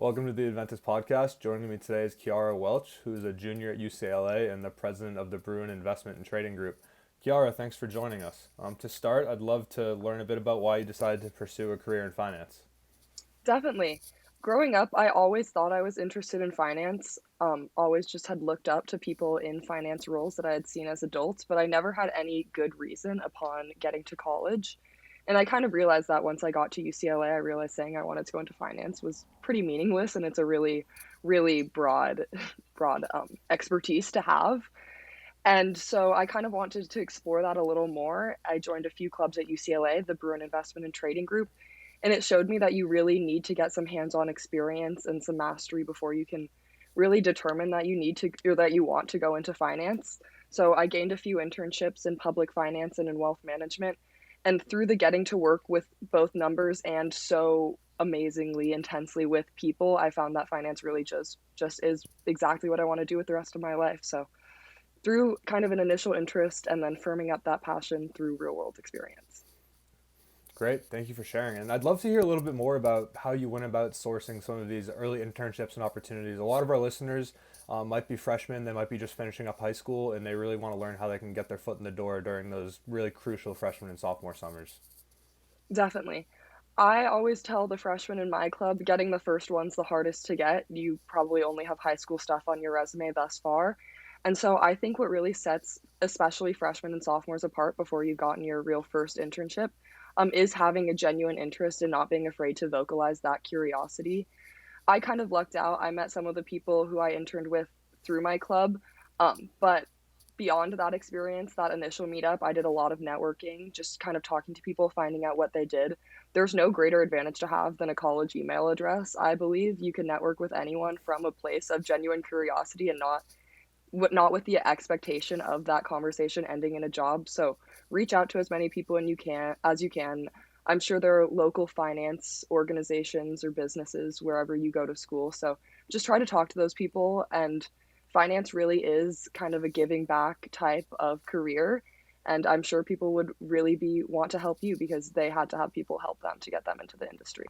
Welcome to the Adventis Podcast. Joining me today is Kiarra Welch, who is a junior at UCLA and the president of the Bruin Investment and Trading Group. Kiarra, thanks for joining us. To start, I'd love to learn a bit about why you decided to pursue a career in finance. Definitely. Growing up, I always thought I was interested in finance. Always just had looked up to people in finance roles that I had seen as adults, but I never had any good reason upon getting to college. And I kind of realized that once I got to UCLA, I realized saying I wanted to go into finance was pretty meaningless, and it's a really, really broad expertise to have. And so I kind of wanted to explore that a little more. I joined a few clubs at UCLA, the Bruin Investment and Trading Group, and it showed me that you really need to get some hands-on experience and some mastery before you can really determine that you need to or that you want to go into finance. So I gained a few internships in public finance and in wealth management. And through the getting to work with both numbers and so amazingly intensely with people, I found that finance really just is exactly what I want to do with the rest of my life. So through kind of an initial interest and then firming up that passion through real world experience. Great, thank you for sharing. And I'd love to hear a little bit more about how you went about sourcing some of these early internships and opportunities. A lot of our listeners might be freshmen, they might be just finishing up high school, and they really want to learn how they can get their foot in the door during those really crucial freshman and sophomore summers. Definitely. I always tell the freshmen in my club, getting the first one's the hardest to get. You probably only have high school stuff on your resume thus far. And so I think what really sets especially freshmen and sophomores apart before you've gotten your real first internship is having a genuine interest and not being afraid to vocalize that curiosity. I kind of lucked out. I met some of the people who I interned with through my club, but beyond that experience, that initial meetup, I did a lot of networking, just kind of talking to people, finding out what they did. There's no greater advantage to have than a college email address. I believe you can network with anyone from a place of genuine curiosity and not with the expectation of that conversation ending in a job. So reach out to as many people as you can. I'm sure there are local finance organizations or businesses wherever you go to school. So just try to talk to those people, and finance really is kind of a giving back type of career. And I'm sure people would really be want to help you because they had to have people help them to get them into the industry.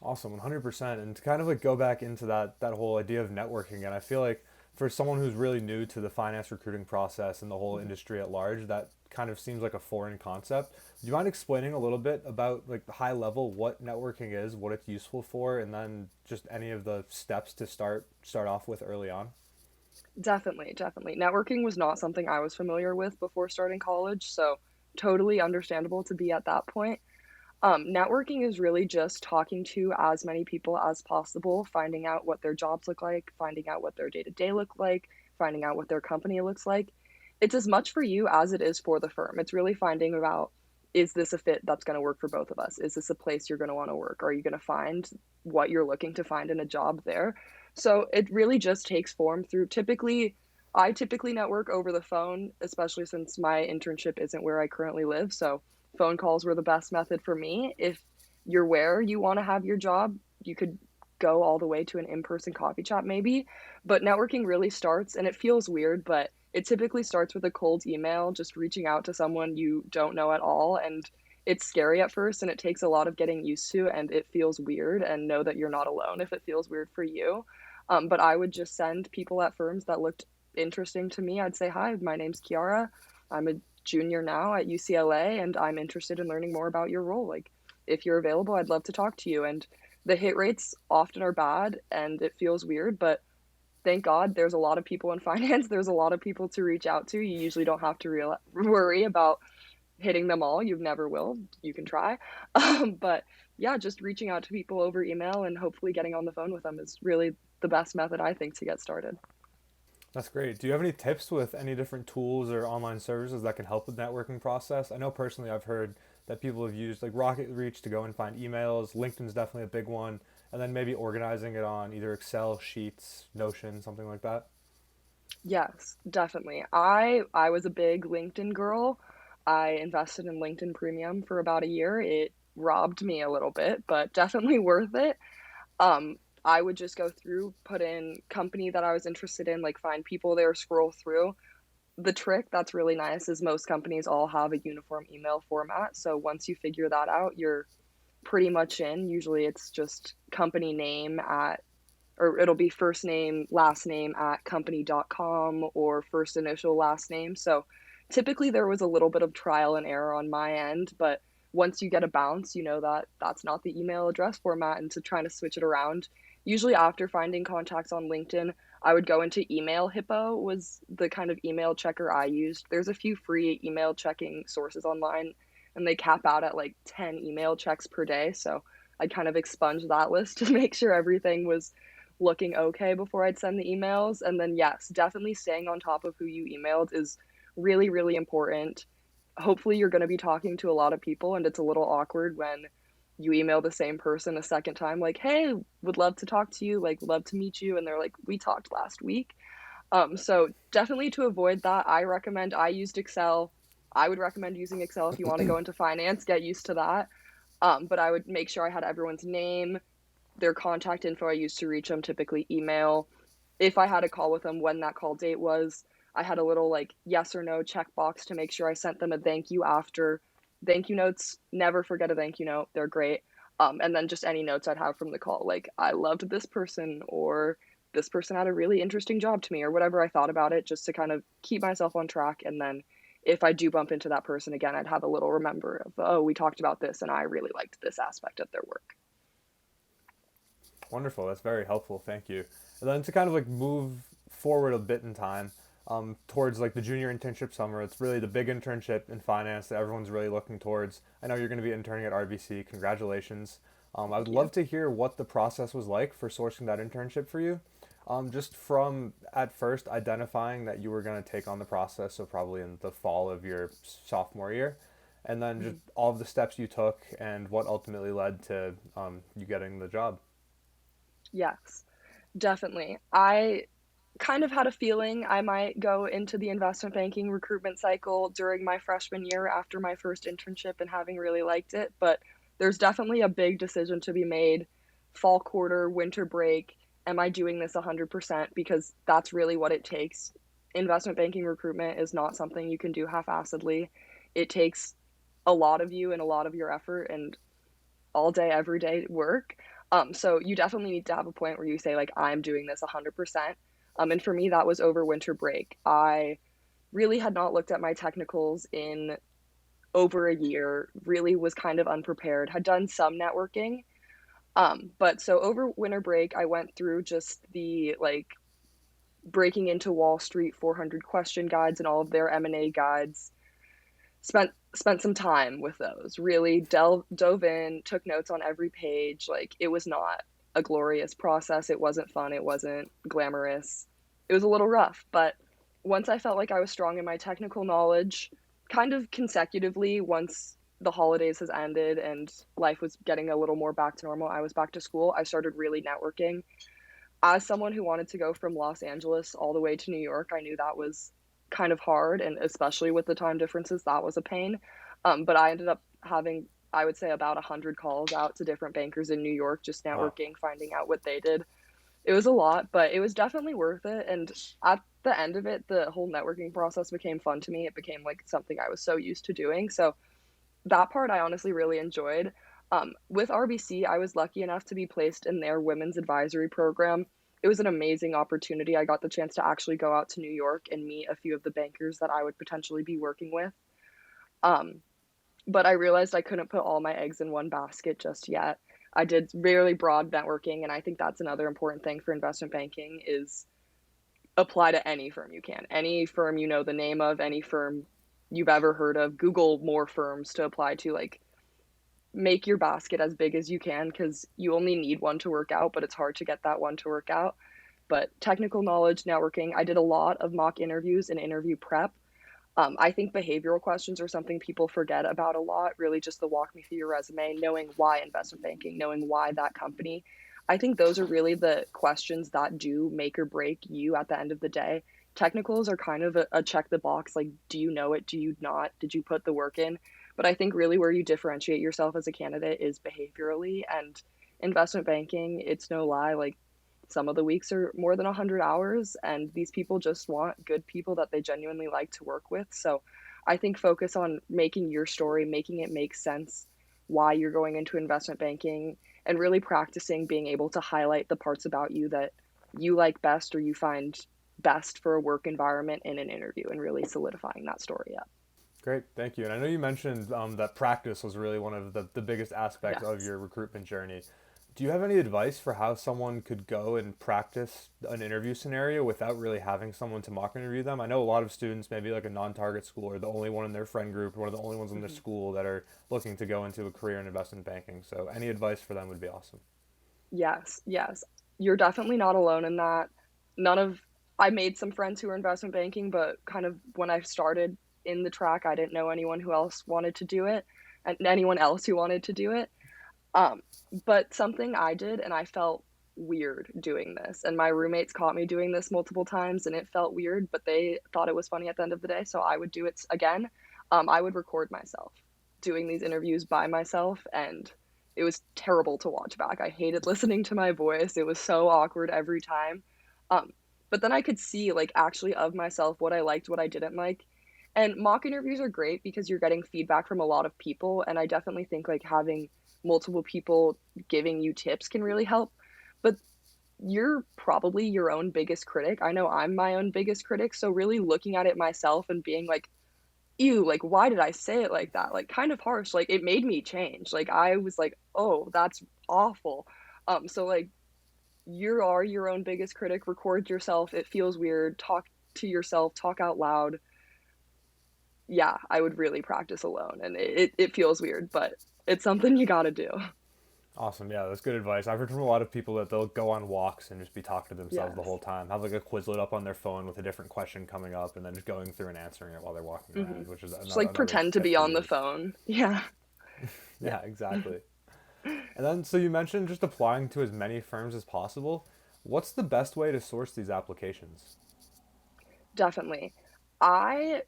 Awesome, 100%. And to kind of like go back into that whole idea of networking, and I feel like for someone who's really new to the finance recruiting process and the whole industry at large, that kind of seems like a foreign concept. Do you mind explaining a little bit about like the high level what networking is, what it's useful for, and then just any of the steps to start off with early on? Definitely, definitely. Networking was not something I was familiar with before starting college, so totally understandable to be at that point. Networking is really just talking to as many people as possible, finding out what their jobs look like, finding out what their day to day look like, finding out what their company looks like. It's as much for you as it is for the firm. It's really finding about, is this a fit that's going to work for both of us? Is this a place you're going to want to work? Are you going to find what you're looking to find in a job there? So it really just takes form through I typically network over the phone, especially since my internship isn't where I currently live. So phone calls were the best method for me. If you're where you want to have your job, you could go all the way to an in-person coffee chat maybe. But networking really starts, and it feels weird, but it typically starts with a cold email, just reaching out to someone you don't know at all. And it's scary at first, and it takes a lot of getting used to, and it feels weird, and know that you're not alone if it feels weird for you. But I would just send people at firms that looked interesting to me. I'd say, hi, my name's Kiarra. I'm a junior now at UCLA, and I'm interested in learning more about your role. Like, if you're available, I'd love to talk to you. And the hit rates often are bad, and it feels weird, but thank God there's a lot of people in finance. There's a lot of people to reach out to. You usually don't have to worry about hitting them all. You never will. You can try. But yeah, just reaching out to people over email and hopefully getting on the phone with them is really the best method, I think, to get started. That's great. Do you have any tips with any different tools or online services that can help with the networking process? I know personally I've heard that people have used like Rocket Reach to go and find emails. LinkedIn's definitely a big one. And then maybe organizing it on either Excel, Sheets, Notion, something like that. Yes, definitely. I was a big LinkedIn girl. I invested in LinkedIn Premium for about a year. It robbed me a little bit, but definitely worth it. I would just go through, put in company that I was interested in, like find people there, scroll through. The trick that's really nice is most companies all have a uniform email format. So once you figure that out, pretty much in. Usually it's just company name at, or it'll be first name, last name at company.com or first initial, last name. So typically there was a little bit of trial and error on my end, but once you get a bounce, you know that that's not the email address format, and to trying to switch it around. Usually after finding contacts on LinkedIn, I would go into Email Hippo was the kind of email checker I used. There's a few free email checking sources online, and they cap out at like 10 email checks per day. So I'd kind of expunge that list to make sure everything was looking okay before I'd send the emails. And then, yes, definitely staying on top of who you emailed is really, really important. Hopefully, you're going to be talking to a lot of people, and it's a little awkward when you email the same person a second time, like, hey, would love to talk to you, like, love to meet you. And they're like, we talked last week. So definitely to avoid that, I used Excel. I would recommend using Excel if you want to go into finance, get used to that. But I would make sure I had everyone's name, their contact info I used to reach them, typically email. If I had a call with them, when that call date was, I had a little like yes or no checkbox to make sure I sent them a thank you after. Thank you notes, never forget a thank you note. They're great. And then just any notes I'd have from the call, like I loved this person, or this person had a really interesting job to me, or whatever I thought about it, just to kind of keep myself on track. And then if I do bump into that person again, I'd have a little remember of, oh, we talked about this and I really liked this aspect of their work. Wonderful. That's very helpful. Thank you. And then to kind of like move forward a bit in time, towards like the junior internship summer, it's really the big internship in finance that everyone's really looking towards. I know you're going to be interning at RBC. Congratulations. I would Thank you. love to hear what the process was like for sourcing that internship for you. Just from at first identifying that you were going to take on the process, so probably in the fall of your sophomore year, and then just Mhm. all of the steps you took and what ultimately led to you getting the job. Yes, definitely. I kind of had a feeling I might go into the investment banking recruitment cycle during my freshman year after my first internship and having really liked it, but there's definitely a big decision to be made. Fall quarter, winter break, am I doing this 100%? Because that's really what it takes. Investment banking recruitment is not something you can do half-assedly. It takes a lot of you and a lot of your effort and all day, every day work. So you definitely need to have a point where you say, like, I'm doing this 100%. And for me, that was over winter break. I really had not looked at my technicals in over a year, really was kind of unprepared, had done some networking. But so over winter break, I went through just the like breaking into Wall Street 400 question guides and all of their M&A guides. Spent some time with those. Really dove in, took notes on every page. Like it was not a glorious process. It wasn't fun. It wasn't glamorous. It was a little rough, but once I felt like I was strong in my technical knowledge, kind of consecutively, once the holidays has ended and life was getting a little more back to normal, I was back to school, I started really networking. As someone who wanted to go from Los Angeles all the way to New York, I knew that was kind of hard, and especially with the time differences, that was a pain. But I ended up having, I would say, about 100 calls out to different bankers in New York, just Wow. networking, finding out what they did. It was a lot, but it was definitely worth it. And at the end of it, the whole networking process became fun to me. It became like something I was so used to doing. So that part I honestly really enjoyed. With RBC, I was lucky enough to be placed in their women's advisory program. It was an amazing opportunity. I got the chance to actually go out to New York and meet a few of the bankers that I would potentially be working with. Um, but I realized I couldn't put all my eggs in one basket just yet. I did really broad networking, and I think that's another important thing for investment banking is apply to any firm you can. Any firm you know the name of, any firm you've ever heard of. Google more firms to apply to. Like make your basket as big as you can because you only need one to work out, but it's hard to get that one to work out. But technical knowledge, networking, I did a lot of mock interviews and interview prep. I think behavioral questions are something people forget about a lot, really just the walk me through your resume, knowing why investment banking, knowing why that company. I think those are really the questions that do make or break you at the end of the day. Technicals are kind of a check the box, like, do you know it? Do you not? Did you put the work in? But I think really where you differentiate yourself as a candidate is behaviorally. And investment banking, it's no lie, like some of the weeks are more than 100 hours, and these people just want good people that they genuinely like to work with. So I think focus on making your story, making it make sense, why you're going into investment banking, and really practicing being able to highlight the parts about you that you like best or you find best for a work environment in an interview, and really solidifying that story up. Great, thank you. And I know you mentioned that practice was really one of the biggest aspects of Yes. your recruitment journey. Do you have any advice for how someone could go and practice an interview scenario without really having someone to mock interview them? I know a lot of students, maybe like a non-target school, are the only one in their friend group, one of the only ones in their Mhm. school that are looking to go into a career in investment banking. So any advice for them would be awesome. Yes, yes. You're definitely not alone in that. None of I made some friends who were investment banking, but kind of when I started in the track, I didn't know anyone who else wanted to do it, and anyone else who wanted to do it. Um, but something I did, and I felt weird doing this, and my roommates caught me doing this multiple times, and it felt weird, but they thought it was funny at the end of the day, so I would do it again. I would record myself doing these interviews by myself, and it was terrible to watch back. I hated listening to my voice. It was so awkward every time. Um, but then I could see, like, actually of myself what I liked, what I didn't like. And mock interviews are great because you're getting feedback from a lot of people, and I definitely think like having multiple people giving you tips can really help. But you're probably your own biggest critic. I know I'm my own biggest critic, so really looking at it myself and being like, "Ew, like, why did I say it like that?" Like, kind of harsh, like, it made me change. Like, I was like, "Oh, that's awful." So, like, you are your own biggest critic, record yourself, it feels weird, talk to yourself, talk out loud. Yeah, I would really practice alone, and it feels weird, but it's something you gotta do. Awesome. Yeah, that's good advice. I've heard from a lot of people that they'll go on walks and just be talking to themselves the whole Yes. time, have like a Quizlet up on their phone with a different question coming up, and then just going through and answering it while they're walking around, Mhm. which is Just, like, another pretend to tip be to on the use. phone. Yeah. Yeah. Yeah, exactly. And then, so you mentioned just applying to as many firms as possible. What's the best way to source these applications? Definitely. I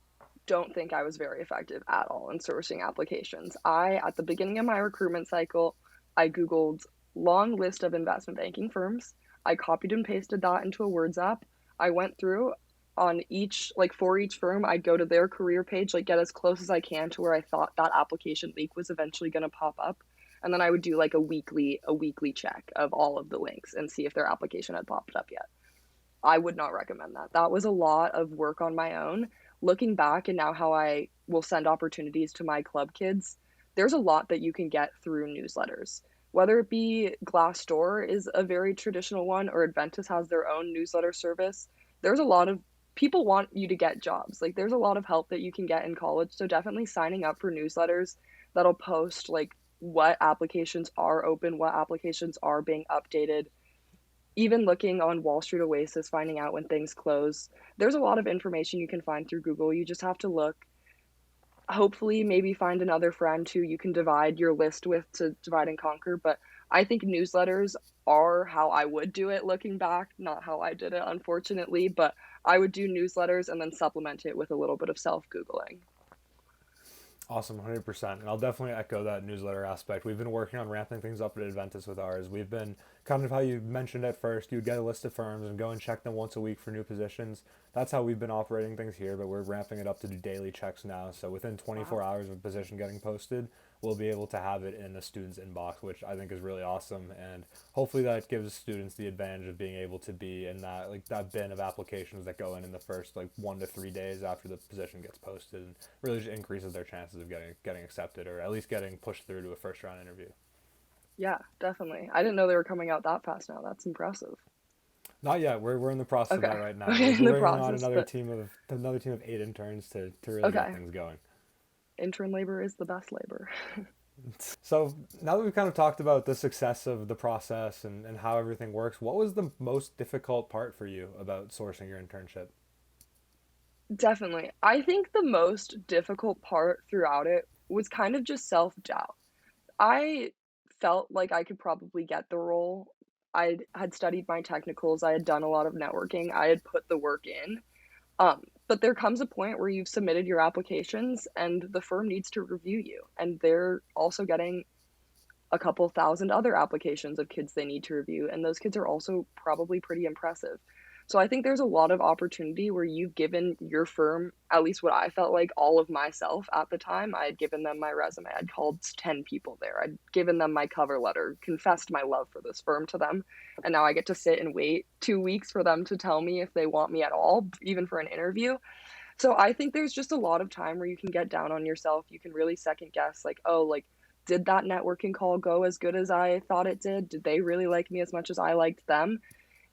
don't think I was very effective at all in sourcing applications. At the beginning of my recruitment cycle, I Googled long list of investment banking firms. I copied and pasted that into a Words app. I went through on each, like for each firm, I'd go to their career page, like get as close as I can to where I thought that application link was eventually going to pop up. And then I would do like a weekly check of all of the links and see if their application had popped up yet. I would not recommend that. That was a lot of work on my own. Looking back and now how I will send opportunities to my club kids, there's a lot that you can get through newsletters. Whether it be Glassdoor is a very traditional one or Adventis has their own newsletter service. There's a lot of people want you to get jobs. Like there's a lot of help that you can get in college. So definitely signing up for newsletters that'll post like what applications are open, what applications are being updated, even looking on Wall Street Oasis, finding out when things close. There's a lot of information you can find through Google. You just have to look. Hopefully, maybe find another friend who you can divide your list with to divide and conquer. But I think newsletters are how I would do it looking back, not how I did it, unfortunately. But I would do newsletters and then supplement it with a little bit of self Googling. Awesome, 100%. And I'll definitely echo that newsletter aspect. We've been working on ramping things up at Adventis with ours. We've been kind of how you mentioned at first, you'd get a list of firms and go and check them once a week for new positions. That's how we've been operating things here, but we're ramping it up to do daily checks now. So within 24 Wow. hours of a position getting posted, we'll be able to have it in the student's inbox, which I think is really awesome. And hopefully that gives students the advantage of being able to be in that like that bin of applications that go in the first like 1 to 3 days after the position gets posted, and really just increases their chances of getting accepted or at least getting pushed through to a first round interview. Yeah, definitely. I didn't know they were coming out that fast now. That's impressive. Not yet. We're in the process of that Okay. right now. Okay, We're in the bringing on process, but another team of 8 interns to really get okay. things going. Intern labor is the best labor. So now that we've kind of talked about the success of the process and how everything works, what was the most difficult part for you about sourcing your internship? Definitely. I think the most difficult part throughout it was kind of just self-doubt. I felt like I could probably get the role. I had studied my technicals, I had done a lot of networking, I had put the work in. But there comes a point where you've submitted your applications and the firm needs to review you, and they're also getting a couple thousand other applications of kids they need to review, and those kids are also probably pretty impressive. So I think there's a lot of opportunity where you've given your firm, at least what I felt like, all of myself at the time. I had given them my resume. I'd called 10 people there. I'd given them my cover letter, confessed my love for this firm to them. And now I get to sit and wait 2 weeks for them to tell me if they want me at all, even for an interview. So I think there's just a lot of time where you can get down on yourself. You can really second guess, like, oh, like, did that networking call go as good as I thought it did? Did they really like me as much as I liked them?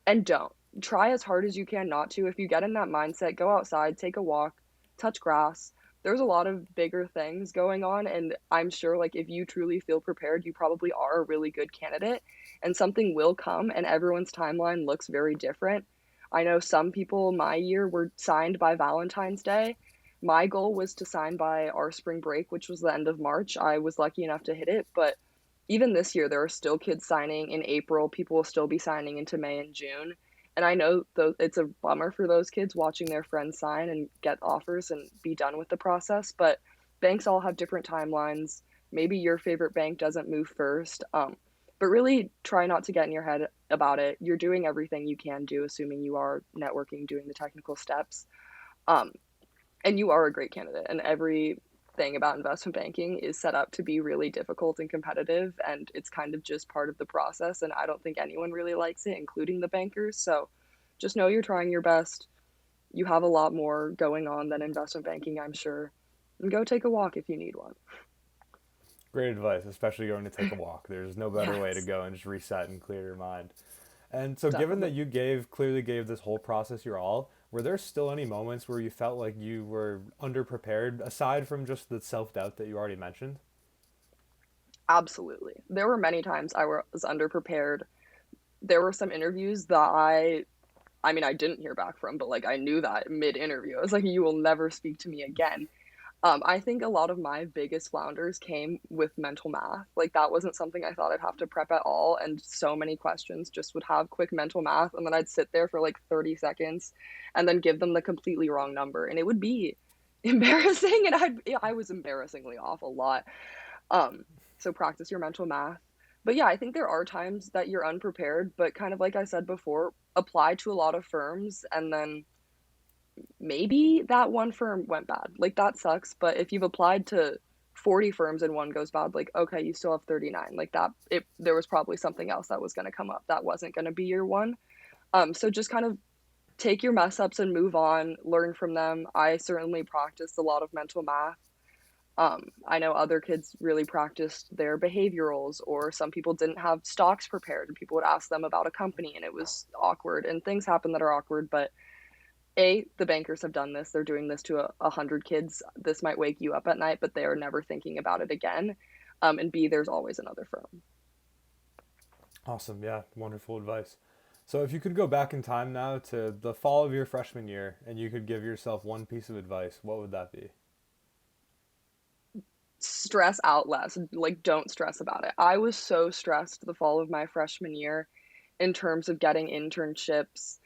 And don't. Try as hard as you can not to. If you get in that mindset, go outside, take a walk, touch grass. There's a lot of bigger things going on, and I'm sure, like, if you truly feel prepared, you probably are a really good candidate, and something will come, and everyone's timeline looks very different. I know some people my year were signed by Valentine's Day. My goal was to sign by our spring break, which was the end of March. I was lucky enough to hit it, but even this year, there are still kids signing in April. People will still be signing into May and June. And I know it's a bummer for those kids watching their friends sign and get offers and be done with the process. But banks all have different timelines. Maybe your favorite bank doesn't move first. But really try not to get in your head about it. You're doing everything you can do, assuming you are networking, doing the technical steps. Um, and you are a great candidate. And every thing about investment banking is set up to be really difficult and competitive, and it's kind of just part of the process, and I don't think anyone really likes it, including the bankers. So just know you're trying your best. You have a lot more going on than investment banking, I'm sure, and go take a walk if you need one. Great advice, especially going to take a walk. There's no better way to Yes, go and just reset and clear your mind. And so, given that definitely. you clearly gave this whole process your all, were there still any moments where you felt like you were underprepared, aside from just the self doubt that you already mentioned? Absolutely, there were many times was underprepared. There were some interviews that I mean, I didn't hear back from, but like I knew that mid interview. I was like, you will never speak to me again. I think a lot of my biggest flounders came with mental math. Like that wasn't something I thought I'd have to prep at all. And so many questions just would have quick mental math. And then I'd sit there for like 30 seconds and then give them the completely wrong number. And it would be embarrassing. And I was embarrassingly off a lot. Um, so practice your mental math. But yeah, I think there are times that you're unprepared, but kind of like I said before, apply to a lot of firms and then maybe that one firm went bad. Like that sucks, but if you've applied to 40 firms and one goes bad, like okay, you still have 39. Like that there was probably something else that was going to come up that wasn't going to be your one. So just kind of take your mess ups and move on, learn from them. I certainly practiced a lot of mental math. I know other kids really practiced their behaviorals, or some people didn't have stocks prepared and people would ask them about a company and it was awkward, and things happen that are awkward. But the bankers have done this. They're doing this to 100 kids. This might wake you up at night, but they are never thinking about it again. And B, there's always another firm. Awesome. Yeah, wonderful advice. So, if you could go back in time now to the fall of your freshman year and you could give yourself one piece of advice, what would that be? Stress out less. Like, don't stress about it. I was so stressed the fall of my freshman year in terms of getting internships.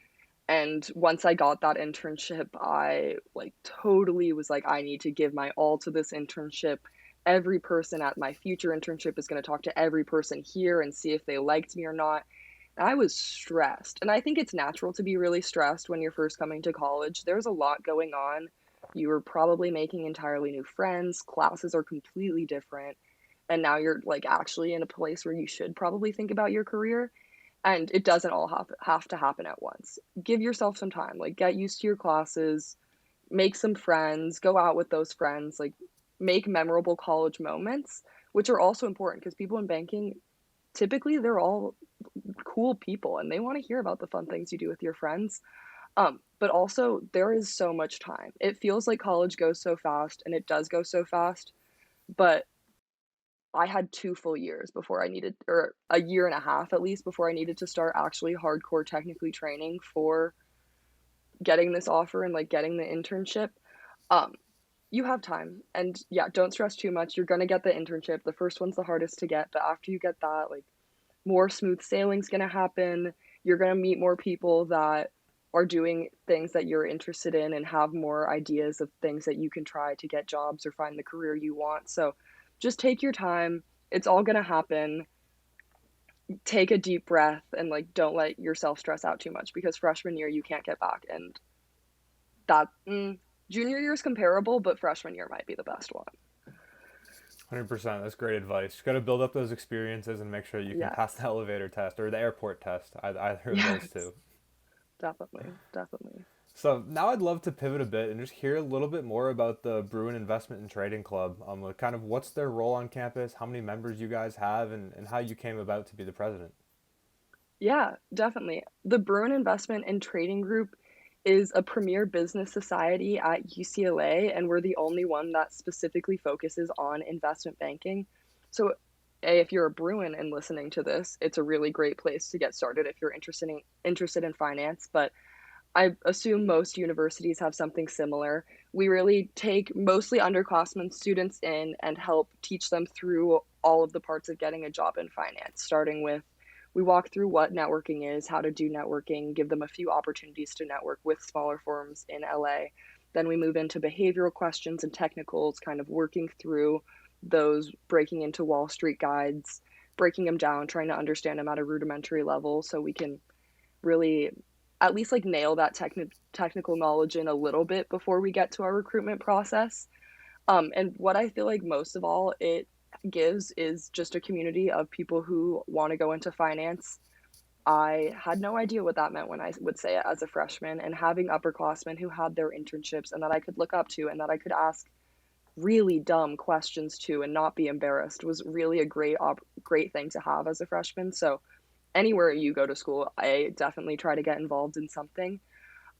And once I got that internship, I like totally was like, I need to give my all to this internship. Every person at my future internship is going to talk to every person here and see if they liked me or not. I was stressed. And I think it's natural to be really stressed when you're first coming to college. There's a lot going on. You were probably making entirely new friends, classes are completely different. And now you're like actually in a place where you should probably think about your career. And it doesn't all have to happen at once. Give yourself some time, like get used to your classes, make some friends, go out with those friends, like make memorable college moments, which are also important because people in banking typically they're all cool people and they want to hear about the fun things you do with your friends. But also there is so much time. It feels like college goes so fast and it does go so fast, but I had 2 full years before I needed, or a year and a half at least, before I needed to start actually hardcore technically training for getting this offer and, like, getting the internship. Um, you have time, and yeah, don't stress too much. You're gonna get the internship. The first one's the hardest to get, but after you get that, like, more smooth sailing's gonna happen. You're gonna meet more people that are doing things that you're interested in and have more ideas of things that you can try to get jobs or find the career you want. So just take your time. It's all gonna happen. take a deep breath and like don't let yourself stress out too much, because freshman year you can't get back, and that junior year is comparable, but freshman year might be the best one. 100%. That's great advice. You got to build up those experiences and make sure you can Yeah. pass the elevator test or the airport test, either of those Yes. two. Definitely. Definitely. So now I'd love to pivot a bit and just hear a little bit more about the Bruin Investment and Trading Club. Like kind of what's their role on campus, how many members you guys have, and how you came about to be the president. Yeah, definitely. The Bruin Investment and Trading Group is a premier business society at UCLA, and we're the only one that specifically focuses on investment banking. So, if you're a Bruin and listening to this, it's a really great place to get started if you're interested in finance. But I assume most universities have something similar. We really take mostly underclassmen students in and help teach them through all of the parts of getting a job in finance, starting with we walk through what networking is, how to do networking, give them a few opportunities to network with smaller firms in LA. Then we move into behavioral questions and technicals, kind of working through those, breaking into Wall Street guides, breaking them down, trying to understand them at a rudimentary level so we can really at least like nail that technical knowledge in a little bit before we get to our recruitment process. And what I feel like most of all it gives is just a community of people who want to go into finance. I had no idea what that meant when I would say it as a freshman, and having upperclassmen who had their internships and that I could look up to and that I could ask really dumb questions to and not be embarrassed was really a great thing to have as a freshman. So anywhere you go to school, I definitely try to get involved in something.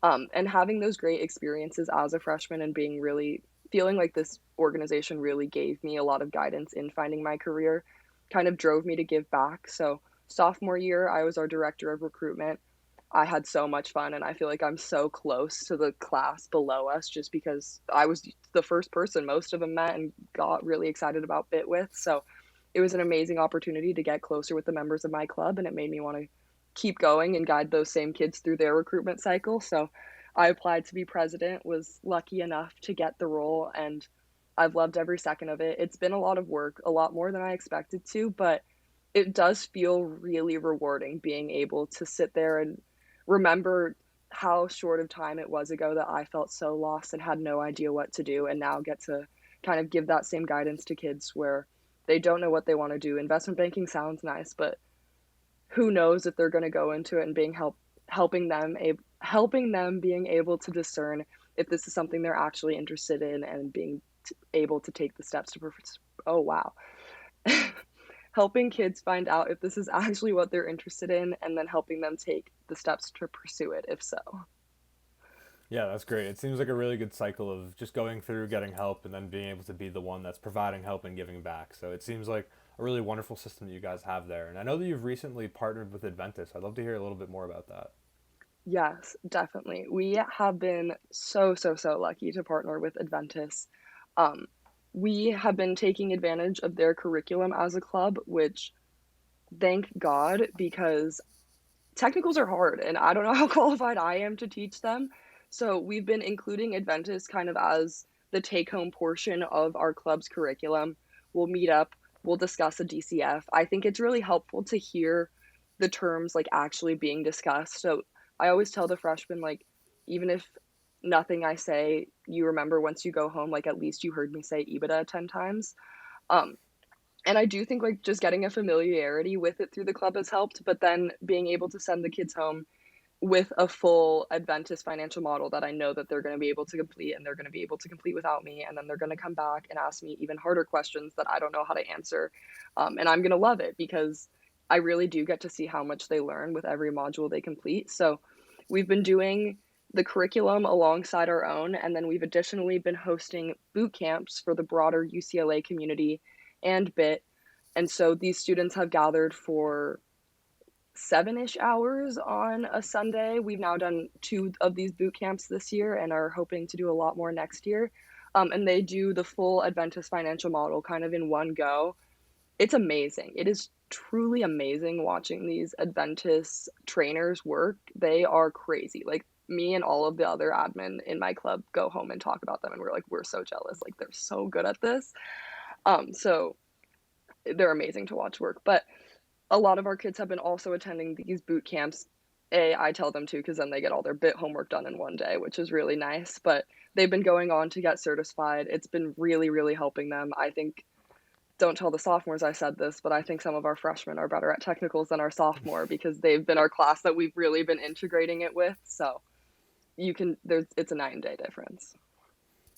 And having those great experiences as a freshman and being really feeling like this organization really gave me a lot of guidance in finding my career kind of drove me to give back. So, sophomore year, I was our director of recruitment. I had so much fun, and I feel like I'm so close to the class below us just because I was the first person most of them met and got really excited about Bit with. So, it was an amazing opportunity to get closer with the members of my club, and it made me want to keep going and guide those same kids through their recruitment cycle. So I applied to be president, was lucky enough to get the role, and I've loved every second of it. It's been a lot of work, a lot more than I expected to, but it does feel really rewarding being able to sit there and remember how short of time it was ago that I felt so lost and had no idea what to do, and now get to kind of give that same guidance to kids where they don't know what they want to do. Investment banking sounds nice, but who knows if they're going to go into it and helping them being able to discern if this is something they're actually interested in and being able to take the steps to oh wow helping kids find out if this is actually what they're interested in, and then helping them take the steps to pursue it if so. Yeah, that's great. It seems like a really good cycle of just going through, getting help, and then being able to be the one that's providing help and giving back. So it seems like a really wonderful system that you guys have there. And I know that you've recently partnered with Adventis. I'd love to hear a little bit more about that. Yes, definitely. We have been so lucky to partner with Adventis. Um, we have been taking advantage of their curriculum as a club, which thank God, because technicals are hard and I don't know how qualified I am to teach them. So we've been including Adventis kind of as the take home portion of our club's curriculum. We'll meet up, we'll discuss a DCF. I think it's really helpful to hear the terms like actually being discussed. So I always tell the freshmen, like, even if nothing I say you remember once you go home, like at least you heard me say EBITDA 10 times. Um, and I do think like just getting a familiarity with it through the club has helped, but then being able to send the kids home with a full Adventist financial model that I know that they're going to be able to complete, and they're going to be able to complete without me. And then they're going to come back and ask me even harder questions that I don't know how to answer. And I'm going to love it because I really do get to see how much they learn with every module they complete. So we've been doing the curriculum alongside our own, and then we've additionally been hosting boot camps for the broader UCLA community and BIT. And so these students have gathered for 7-ish hours on a Sunday. We've now done 2 of these boot camps this year and are hoping to do a lot more next year. And they do the full Adventist financial model kind of in one go. It's amazing. It is truly amazing watching these Adventist trainers work. They are crazy. Like, me and all of the other admin in my club go home and talk about them, and we're like, we're so jealous. Like, they're so good at this. So they're amazing to watch work. But a lot of our kids have been also attending these boot camps. I tell them to because then they get all their bit homework done in one day, which is really nice. But they've been going on to get certified. It's been really, really helping them. I think, don't tell the sophomores I said this, but I think some of our freshmen are better at technicals than our sophomore because they've been our class that we've really been integrating it with. So it's a 9-day difference.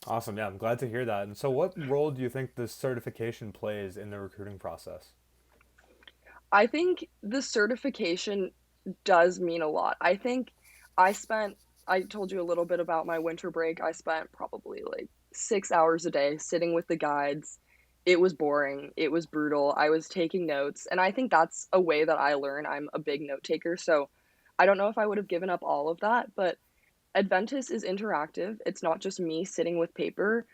Awesome. Yeah, I'm glad to hear that. And so what role do you think this certification plays in the recruiting process? I think the certification does mean a lot. I think I told you a little bit about my winter break. I spent probably like 6 hours a day sitting with the guides. It was boring. It was brutal. I was taking notes. And I think that's a way that I learn. I'm a big note taker. So I don't know if I would have given up all of that, but Adventis is interactive. It's not just me sitting with paper.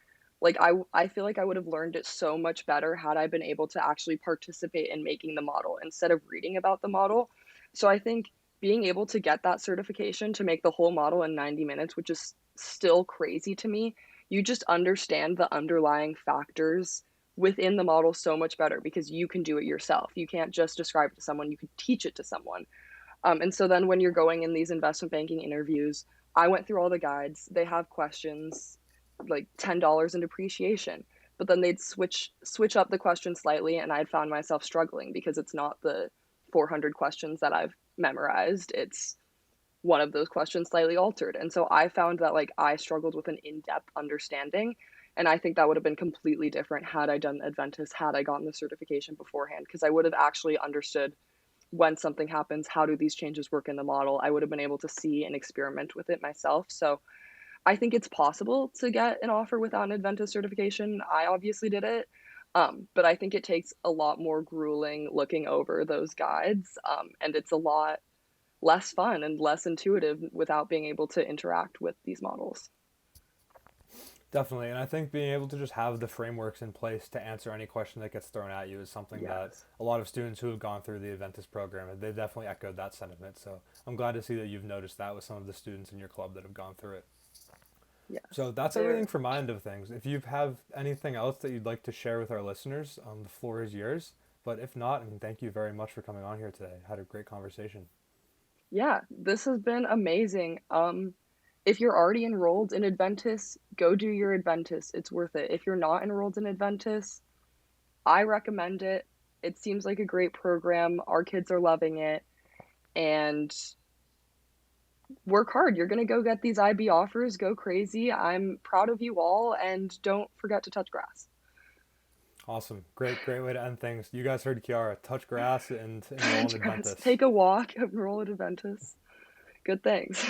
Like I feel like I would have learned it so much better had I been able to actually participate in making the model instead of reading about the model. So I think being able to get that certification to make the whole model in 90 minutes, which is still crazy to me, you just understand the underlying factors within the model so much better because you can do it yourself. You can't just describe it to someone, you can teach it to someone. And so then when you're going in these investment banking interviews, I went through all the guides. They have questions like $10 in depreciation, but then they'd switch up the question slightly, and I'd found myself struggling because it's not the 400 questions that I've memorized. It's one of those questions slightly altered. And so I found that like I struggled with an in-depth understanding. And I think that would have been completely different had I done Adventis, had I gotten the certification beforehand, because I would have actually understood when something happens, how do these changes work in the model? I would have been able to see and experiment with it myself. So I think it's possible to get an offer without an Adventis certification. I obviously did it. But I think it takes a lot more grueling looking over those guides. And it's a lot less fun and less intuitive without being able to interact with these models. Definitely, and I think being able to just have the frameworks in place to answer any question that gets thrown at you is something that a lot of students who have gone through the Adventis program, they definitely echoed that sentiment. So I'm glad to see that you've noticed that with some of the students in your club that have gone through it. Yes. So that's everything from my end of things. If you have anything else that you'd like to share with our listeners, the floor is yours. But if not, thank you very much for coming on here today. Had a great conversation. Yeah, this has been amazing. If you're already enrolled in Adventis, go do your Adventis. It's worth it. If you're not enrolled in Adventis, I recommend it. It seems like a great program. Our kids are loving it. And work hard. You're going to go get these IB offers. Go crazy. I'm proud of you all. And don't forget to touch grass. Awesome. Great way to end things. You guys heard Kiarra. Touch grass and enroll in Adventis. Take a walk, enroll in Adventis. Good things.